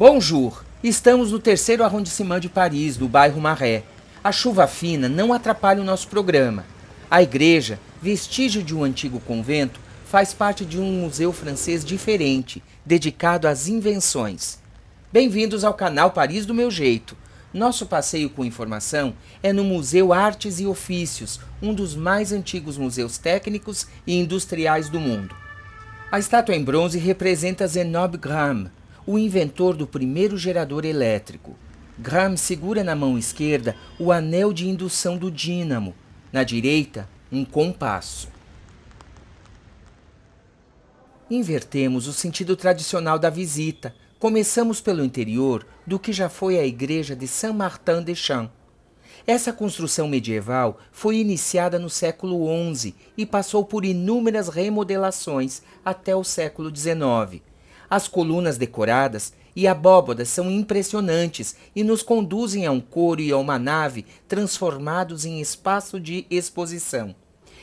Bonjour! Estamos no terceiro arrondissement de Paris, do bairro Marais. A chuva fina não atrapalha o nosso programa. A igreja, vestígio de um antigo convento, faz parte de um museu francês diferente, dedicado às invenções. Bem-vindos ao canal Paris do Meu Jeito. Nosso passeio com informação é no Museu Artes e Ofícios, um dos mais antigos museus técnicos e industriais do mundo. A estátua em bronze representa Zénobe Gramme, o inventor do primeiro gerador elétrico. Gramme segura na mão esquerda o anel de indução do dínamo, na direita, um compasso. Invertemos o sentido tradicional da visita. Começamos pelo interior do que já foi a igreja de Saint-Martin-des-Champs. Essa construção medieval foi iniciada no século XI e passou por inúmeras remodelações até o século XIX. As colunas decoradas e abóbadas são impressionantes e nos conduzem a um coro e a uma nave transformados em espaço de exposição.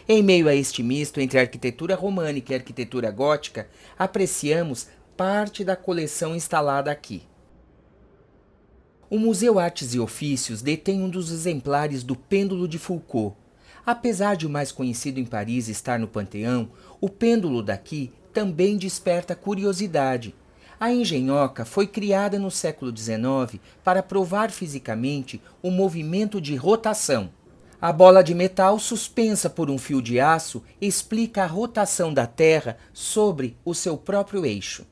Em meio a este misto entre arquitetura românica e arquitetura gótica, apreciamos parte da coleção instalada aqui. O Museu Artes e Ofícios detém um dos exemplares do Pêndulo de Foucault. Apesar de o mais conhecido em Paris estar no Panteão, o pêndulo daqui também desperta curiosidade. A engenhoca foi criada no século XIX para provar fisicamente o movimento de rotação. A bola de metal suspensa por um fio de aço explica a rotação da Terra sobre o seu próprio eixo.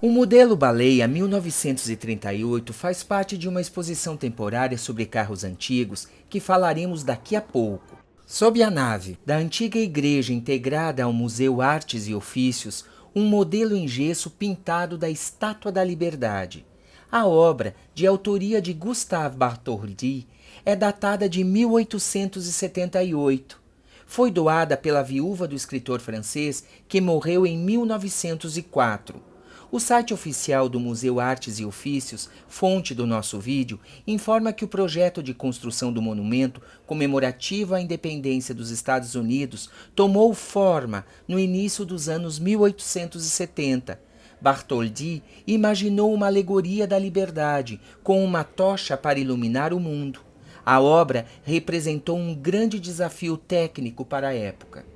O modelo Baleia 1938 faz parte de uma exposição temporária sobre carros antigos que falaremos daqui a pouco. Sob a nave da antiga igreja integrada ao Museu Artes e Ofícios, um modelo em gesso pintado da Estátua da Liberdade. A obra, de autoria de Gustave Bartholdi, é datada de 1878. Foi doada pela viúva do escritor francês que morreu em 1904. O site oficial do Museu Artes e Ofícios, fonte do nosso vídeo, informa que o projeto de construção do monumento comemorativo à independência dos Estados Unidos tomou forma no início dos anos 1870. Bartholdi imaginou uma alegoria da liberdade, com uma tocha para iluminar o mundo. A obra representou um grande desafio técnico para a época.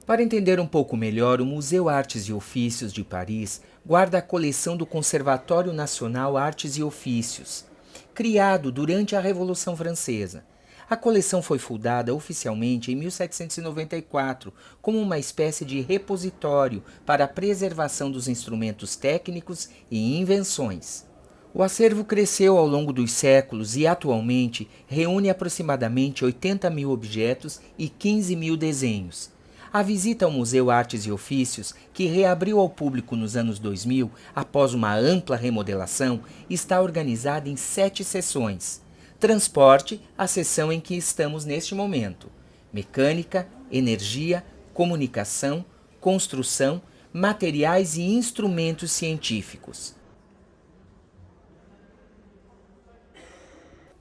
Para entender um pouco melhor, o Museu Artes e Ofícios de Paris guarda a coleção do Conservatório Nacional Artes e Ofícios, criado durante a Revolução Francesa. A coleção foi fundada oficialmente em 1794 como uma espécie de repositório para a preservação dos instrumentos técnicos e invenções. O acervo cresceu ao longo dos séculos e, atualmente, reúne aproximadamente 80 mil objetos e 15 mil desenhos. A visita ao Museu Artes e Ofícios, que reabriu ao público nos anos 2000, após uma ampla remodelação, está organizada em 7 sessões. Transporte, a seção em que estamos neste momento. Mecânica, energia, comunicação, construção, materiais e instrumentos científicos.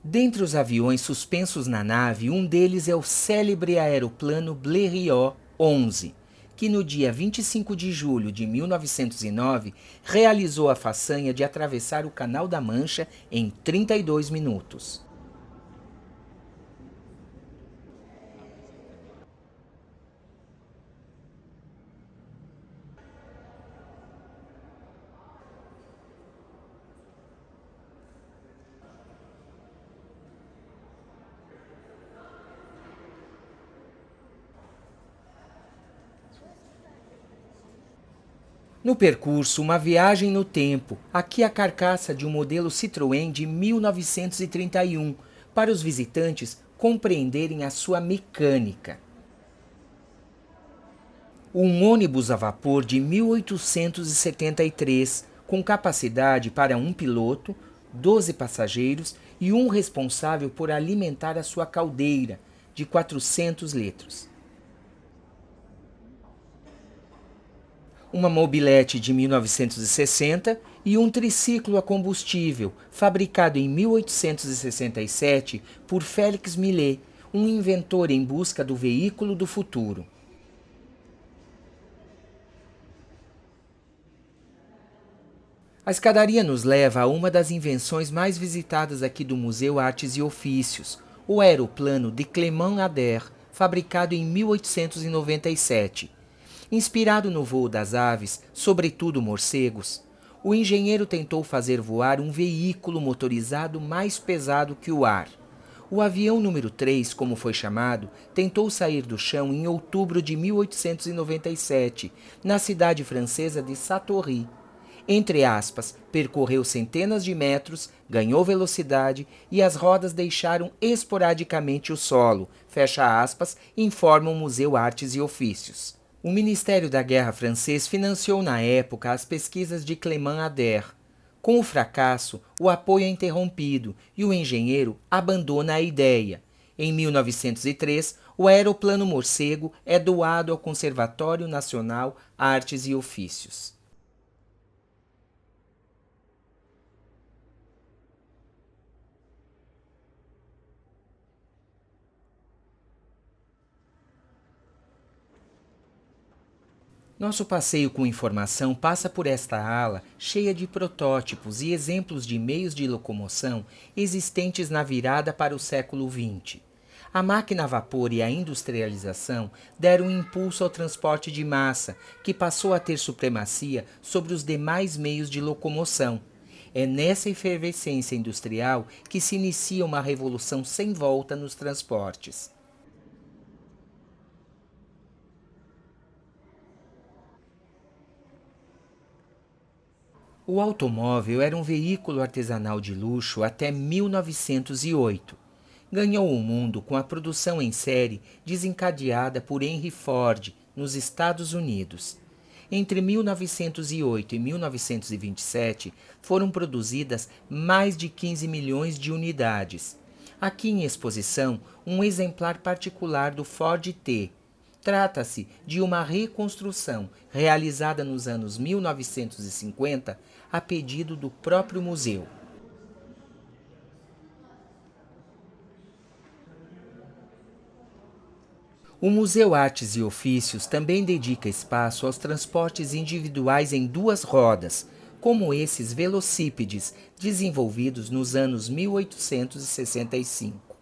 Dentre os aviões suspensos na nave, um deles é o célebre aeroplano Blériot 11, que no dia 25 de julho de 1909 realizou a façanha de atravessar o Canal da Mancha em 32 minutos. No percurso, uma viagem no tempo, aqui a carcaça de um modelo Citroën de 1931, para os visitantes compreenderem a sua mecânica. Um ônibus a vapor de 1873, com capacidade para um piloto, 12 passageiros e um responsável por alimentar a sua caldeira, de 400 litros. uma mobilete de 1960 e um triciclo a combustível, fabricado em 1867 por Félix Millet, um inventor em busca do veículo do futuro. A escadaria nos leva a uma das invenções mais visitadas aqui do Museu Artes e Ofícios, o aeroplano de Clément Ader, fabricado em 1897. Inspirado no voo das aves, sobretudo morcegos, o engenheiro tentou fazer voar um veículo motorizado mais pesado que o ar. O avião número 3, como foi chamado, tentou sair do chão em outubro de 1897, na cidade francesa de Satory. Entre aspas, percorreu centenas de metros, ganhou velocidade e as rodas deixaram esporadicamente o solo, fecha aspas, informa o Museu Artes e Ofícios. O Ministério da Guerra francês financiou na época as pesquisas de Clément Ader. Com o fracasso, o apoio é interrompido e o engenheiro abandona a ideia. Em 1903, o aeroplano morcego é doado ao Conservatório Nacional Artes e Ofícios. Nosso passeio com informação passa por esta ala cheia de protótipos e exemplos de meios de locomoção existentes na virada para o século XX. A máquina a vapor e a industrialização deram um impulso ao transporte de massa, que passou a ter supremacia sobre os demais meios de locomoção. É nessa efervescência industrial que se inicia uma revolução sem volta nos transportes. O automóvel era um veículo artesanal de luxo até 1908. Ganhou o mundo com a produção em série desencadeada por Henry Ford, nos Estados Unidos. Entre 1908 e 1927, foram produzidas mais de 15 milhões de unidades. Aqui em exposição, um exemplar particular do Ford T. Trata-se de uma reconstrução realizada nos anos 1950 a pedido do próprio museu. O Museu Artes e Ofícios também dedica espaço aos transportes individuais em duas rodas, como esses velocípedes desenvolvidos nos anos 1865.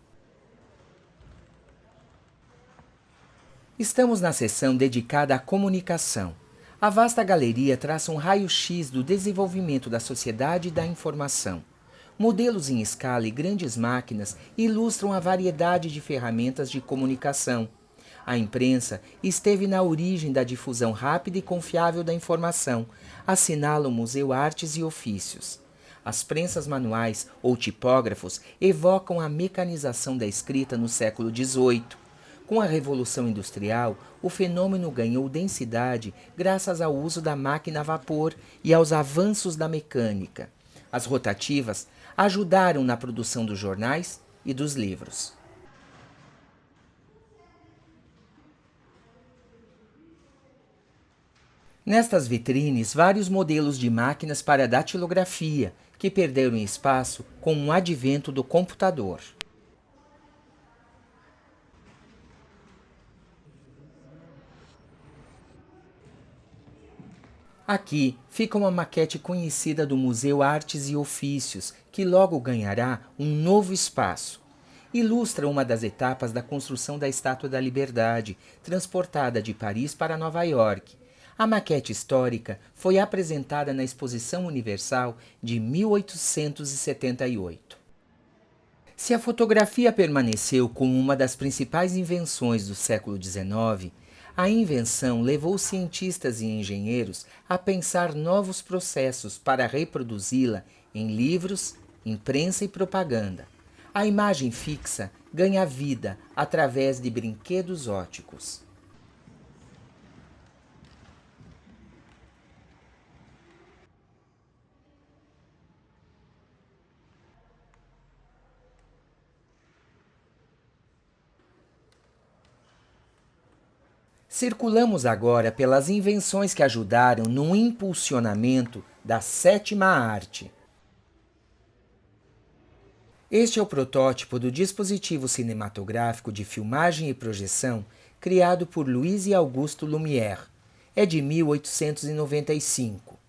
Estamos na seção dedicada à comunicação. A vasta galeria traça um raio-x do desenvolvimento da sociedade e da informação. Modelos em escala e grandes máquinas ilustram a variedade de ferramentas de comunicação. A imprensa esteve na origem da difusão rápida e confiável da informação, assinala o Museu Artes e Ofícios. As prensas manuais ou tipógrafos evocam a mecanização da escrita no século XVIII. Com a Revolução Industrial, o fenômeno ganhou densidade graças ao uso da máquina a vapor e aos avanços da mecânica. As rotativas ajudaram na produção dos jornais e dos livros. Nestas vitrines, vários modelos de máquinas para datilografia, que perderam espaço com o advento do computador. Aqui fica uma maquete conhecida do Museu Artes e Ofícios, que logo ganhará um novo espaço. Ilustra uma das etapas da construção da Estátua da Liberdade, transportada de Paris para Nova York. A maquete histórica foi apresentada na Exposição Universal de 1878. Se a fotografia permaneceu como uma das principais invenções do século XIX, a invenção levou cientistas e engenheiros a pensar novos processos para reproduzi-la em livros, imprensa e propaganda. A imagem fixa ganha vida através de brinquedos óticos. Circulamos agora pelas invenções que ajudaram no impulsionamento da sétima arte. Este é o protótipo do dispositivo cinematográfico de filmagem e projeção criado por Louis e Auguste Lumière. É de 1895.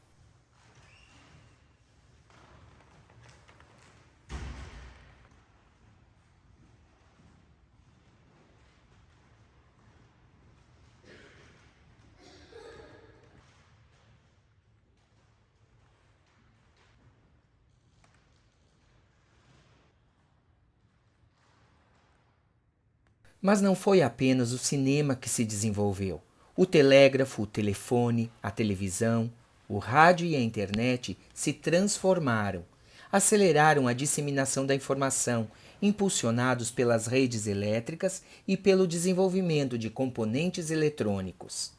Mas não foi apenas o cinema que se desenvolveu. O telégrafo, o telefone, a televisão, o rádio e a internet se transformaram, aceleraram a disseminação da informação, impulsionados pelas redes elétricas e pelo desenvolvimento de componentes eletrônicos.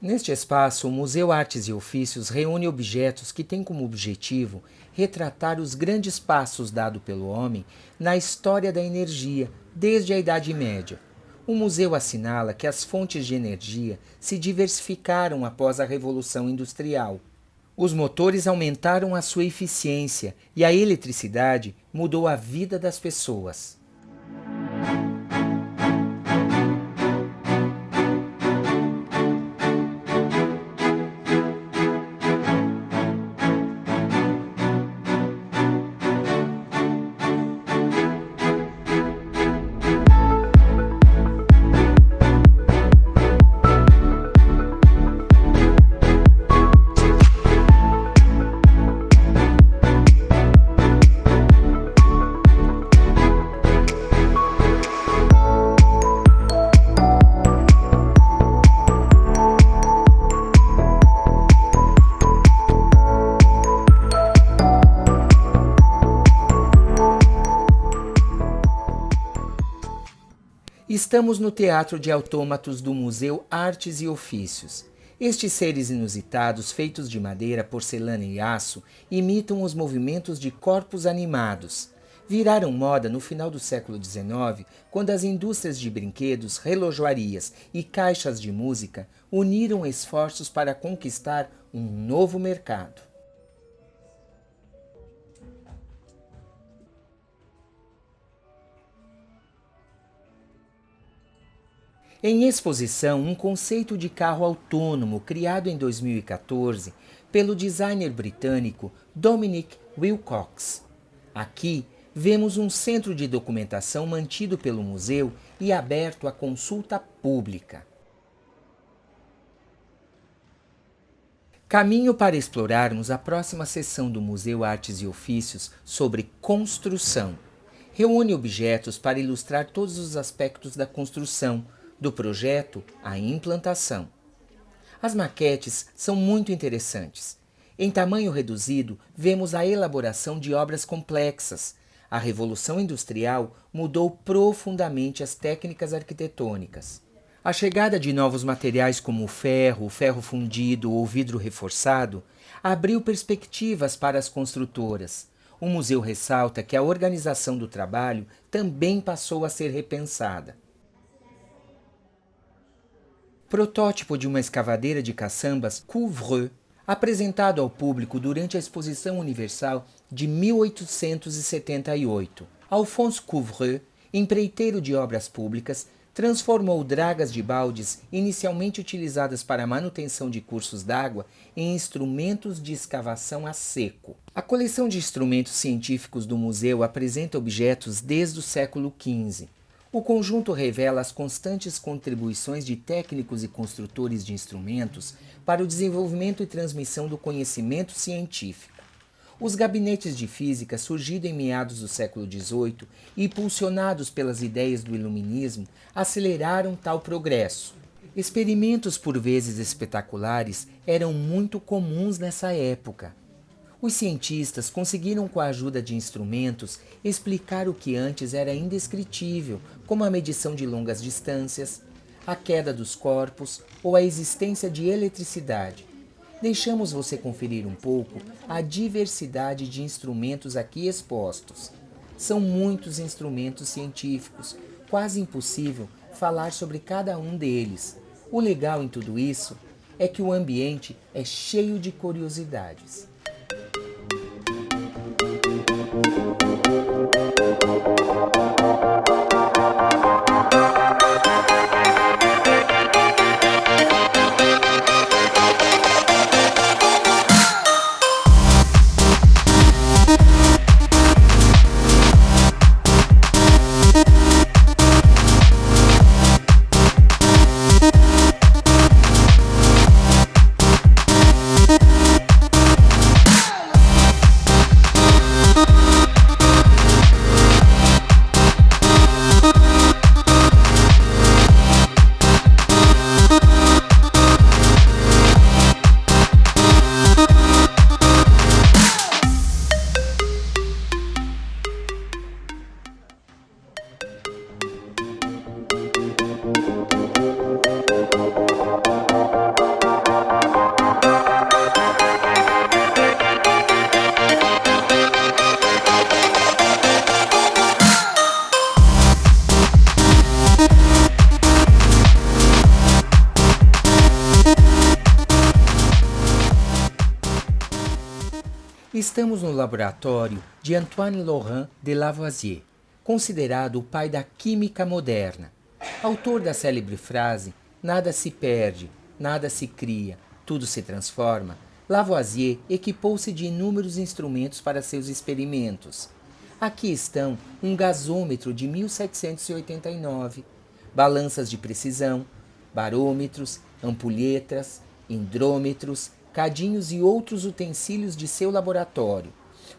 Neste espaço, o Museu Artes e Ofícios reúne objetos que têm como objetivo retratar os grandes passos dados pelo homem na história da energia desde a Idade Média. O museu assinala que as fontes de energia se diversificaram após a Revolução Industrial. Os motores aumentaram a sua eficiência e a eletricidade mudou a vida das pessoas. Estamos no Teatro de Autômatos do Museu Artes e Ofícios. Estes seres inusitados, feitos de madeira, porcelana e aço, imitam os movimentos de corpos animados. Viraram moda no final do século XIX, quando as indústrias de brinquedos, relojoarias e caixas de música uniram esforços para conquistar um novo mercado. Em exposição, um conceito de carro autônomo criado em 2014 pelo designer britânico Dominic Wilcox. Aqui, vemos um centro de documentação mantido pelo museu e aberto à consulta pública. Caminho para explorarmos a próxima sessão do Museu Artes e Ofícios sobre construção. Reúne objetos para ilustrar todos os aspectos da construção, do projeto à implantação. As maquetes são muito interessantes. Em tamanho reduzido, vemos a elaboração de obras complexas. A Revolução Industrial mudou profundamente as técnicas arquitetônicas. A chegada de novos materiais como o ferro fundido ou vidro reforçado abriu perspectivas para as construtoras. O museu ressalta que a organização do trabalho também passou a ser repensada. Protótipo de uma escavadeira de caçambas Couvreux, apresentado ao público durante a Exposição Universal de 1878. Alphonse Couvreux, empreiteiro de obras públicas, transformou dragas de baldes inicialmente utilizadas para a manutenção de cursos d'água em instrumentos de escavação a seco. A coleção de instrumentos científicos do museu apresenta objetos desde o século XV. O conjunto revela as constantes contribuições de técnicos e construtores de instrumentos para o desenvolvimento e transmissão do conhecimento científico. Os gabinetes de física, surgidos em meados do século XVIII e impulsionados pelas ideias do iluminismo, aceleraram tal progresso. Experimentos por vezes espetaculares eram muito comuns nessa época. Os cientistas conseguiram, com a ajuda de instrumentos, explicar o que antes era indescritível, como a medição de longas distâncias, a queda dos corpos ou a existência de eletricidade. deixamos você conferir um pouco a diversidade de instrumentos aqui expostos. São muitos instrumentos científicos, quase impossível falar sobre cada um deles. O legal em tudo isso é que o ambiente é cheio de curiosidades. Estamos no laboratório de Antoine Laurent de Lavoisier, considerado o pai da química moderna. Autor da célebre frase "Nada se perde, nada se cria, tudo se transforma", Lavoisier equipou-se de inúmeros instrumentos para seus experimentos. Aqui estão um gasômetro de 1789, balanças de precisão, barômetros, ampulhetas, hidrômetros, cadinhos e outros utensílios de seu laboratório.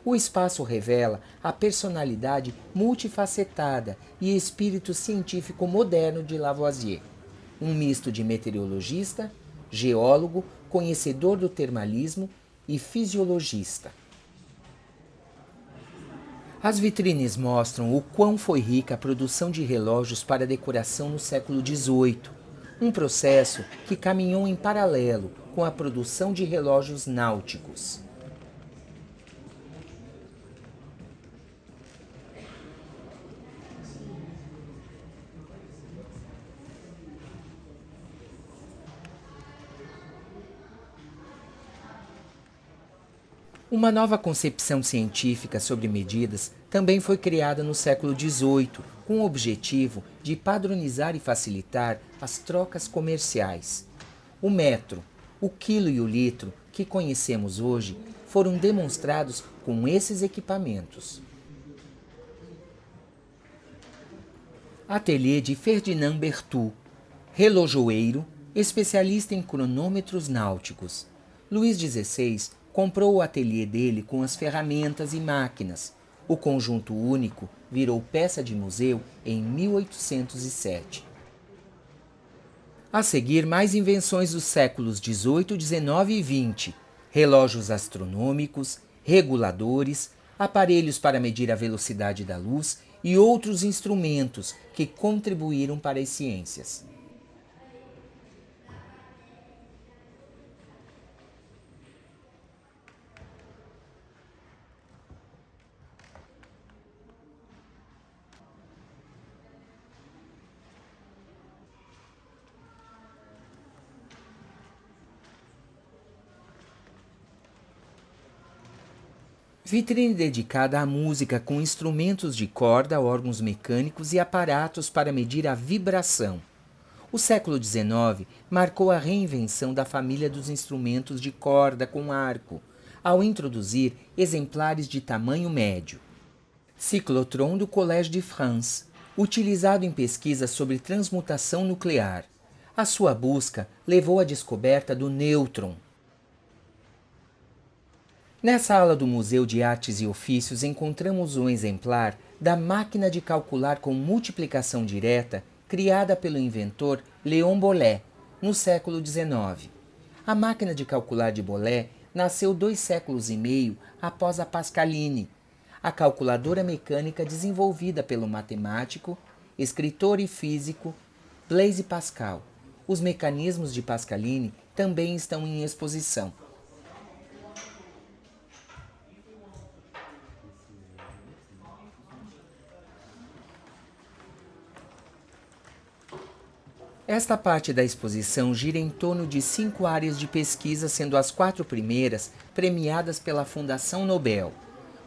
O espaço revela a personalidade multifacetada e espírito científico moderno de Lavoisier, um misto de meteorologista, geólogo, conhecedor do termalismo e fisiologista. As vitrines mostram o quão foi rica a produção de relógios para decoração no século XVIII, um processo que caminhou em paralelo com a produção de relógios náuticos. Uma nova concepção científica sobre medidas também foi criada no século XVIII, com o objetivo de padronizar e facilitar as trocas comerciais. O metro, o quilo e o litro, que conhecemos hoje, foram demonstrados com esses equipamentos. Ateliê de Ferdinand Berthoud, relojoeiro, especialista em cronômetros náuticos. Luís XVI comprou o ateliê dele com as ferramentas e máquinas. O conjunto único virou peça de museu em 1807. A seguir, mais invenções dos séculos XVIII, XIX e XX. Relógios astronômicos, reguladores, aparelhos para medir a velocidade da luz e outros instrumentos que contribuíram para as ciências. Vitrine dedicada à música com instrumentos de corda, órgãos mecânicos e aparatos para medir a vibração. O século XIX marcou a reinvenção da família dos instrumentos de corda com arco, ao introduzir exemplares de tamanho médio. Ciclotron do Collège de France, utilizado em pesquisas sobre transmutação nuclear. A sua busca levou à descoberta do nêutron. Nessa ala do Museu de Artes e Ofícios encontramos um exemplar da máquina de calcular com multiplicação direta criada pelo inventor Léon Bollet, no século XIX. A máquina de calcular de Bollet nasceu 2 séculos e meio após a Pascaline, a calculadora mecânica desenvolvida pelo matemático, escritor e físico Blaise Pascal. Os mecanismos de Pascaline também estão em exposição. Esta parte da exposição gira em torno de 5 áreas de pesquisa, sendo as 4 primeiras premiadas pela Fundação Nobel: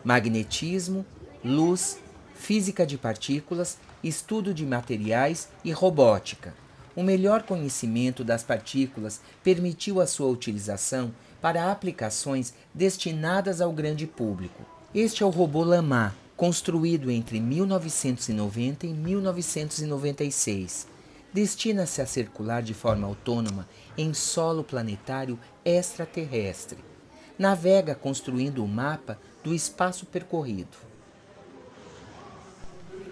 magnetismo, luz, física de partículas, estudo de materiais e robótica. O melhor conhecimento das partículas permitiu a sua utilização para aplicações destinadas ao grande público. Este é o robô Lama, construído entre 1990 e 1996. Destina-se a circular de forma autônoma em solo planetário extraterrestre. Navega construindo o mapa do espaço percorrido.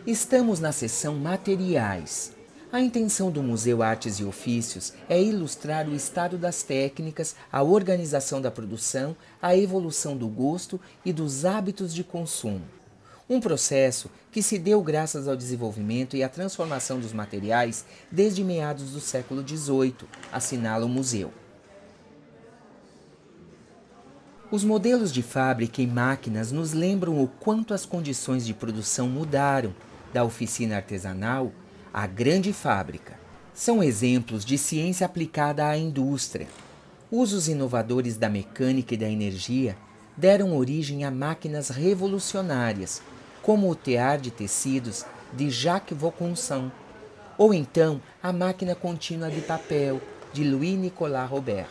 Estamos na seção Materiais. A intenção do Museu Artes e Ofícios é ilustrar o estado das técnicas, a organização da produção, a evolução do gosto e dos hábitos de consumo. Um processo que se deu graças ao desenvolvimento e à transformação dos materiais desde meados do século XVIII, assinala o museu. Os modelos de fábrica e máquinas nos lembram o quanto as condições de produção mudaram, da oficina artesanal à grande fábrica. São exemplos de ciência aplicada à indústria. Usos inovadores da mecânica e da energia deram origem a máquinas revolucionárias, como o tear de tecidos de Jacques Vaucanson, ou então a máquina contínua de papel de Louis-Nicolas Robert.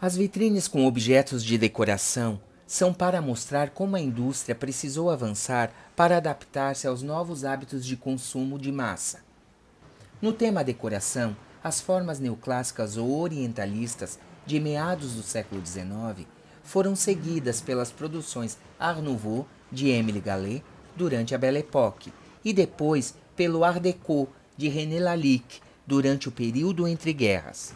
As vitrines com objetos de decoração são para mostrar como a indústria precisou avançar para adaptar-se aos novos hábitos de consumo de massa. No tema decoração, as formas neoclássicas ou orientalistas de meados do século XIX foram seguidas pelas produções Art Nouveau de Émile Gallé durante a Belle Époque e depois pelo Art Déco de René Lalique durante o período entre guerras.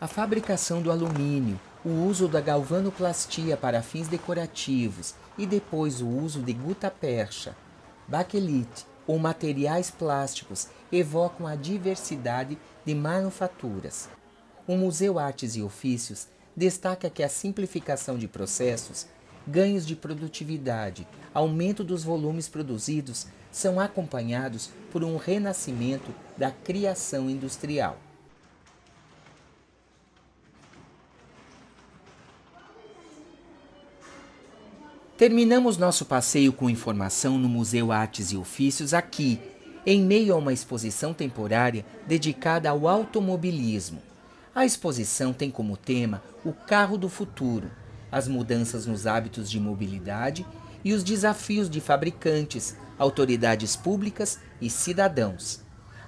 A fabricação do alumínio, o uso da galvanoplastia para fins decorativos e depois o uso de gutta-percha, baquelite ou materiais plásticos evocam a diversidade de manufaturas. O Museu Artes e Ofícios destaca que a simplificação de processos, ganhos de produtividade, aumento dos volumes produzidos são acompanhados por um renascimento da criação industrial. Terminamos nosso passeio com informação no Museu Artes e Ofícios aqui, em meio a uma exposição temporária dedicada ao automobilismo. A exposição tem como tema o carro do futuro, as mudanças nos hábitos de mobilidade e os desafios de fabricantes, autoridades públicas e cidadãos.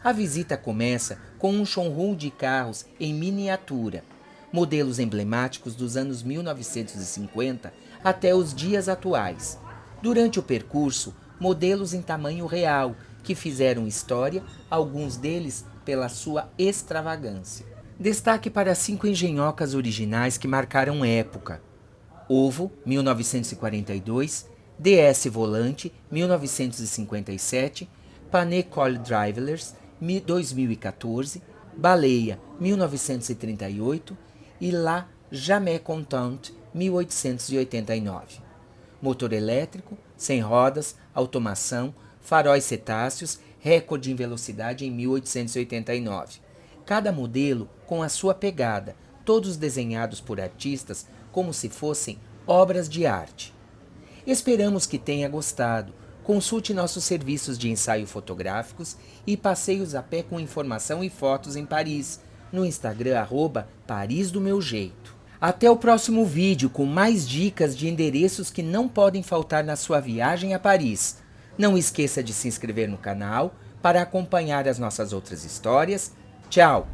A visita começa com um showroom de carros em miniatura, modelos emblemáticos dos anos 1950 até os dias atuais. Durante o percurso, modelos em tamanho real, que fizeram história, alguns deles pela sua extravagância. Destaque para 5 engenhocas originais que marcaram época: Ovo, 1942, DS Volante, 1957, Pané Col Drivelers, 2014, Baleia, 1938 e La Jamais Contente, 1889. Motor elétrico, sem rodas, automação, faróis cetáceos, recorde em velocidade em 1889. Cada modelo com a sua pegada, todos desenhados por artistas como se fossem obras de arte. Esperamos que tenha gostado. Consulte nossos serviços de ensaio fotográficos e passeios a pé com informação e fotos em Paris, no Instagram @ParisDoMeuJeito. Até o próximo vídeo com mais dicas de endereços que não podem faltar na sua viagem a Paris. Não esqueça de se inscrever no canal para acompanhar as nossas outras histórias. Tchau!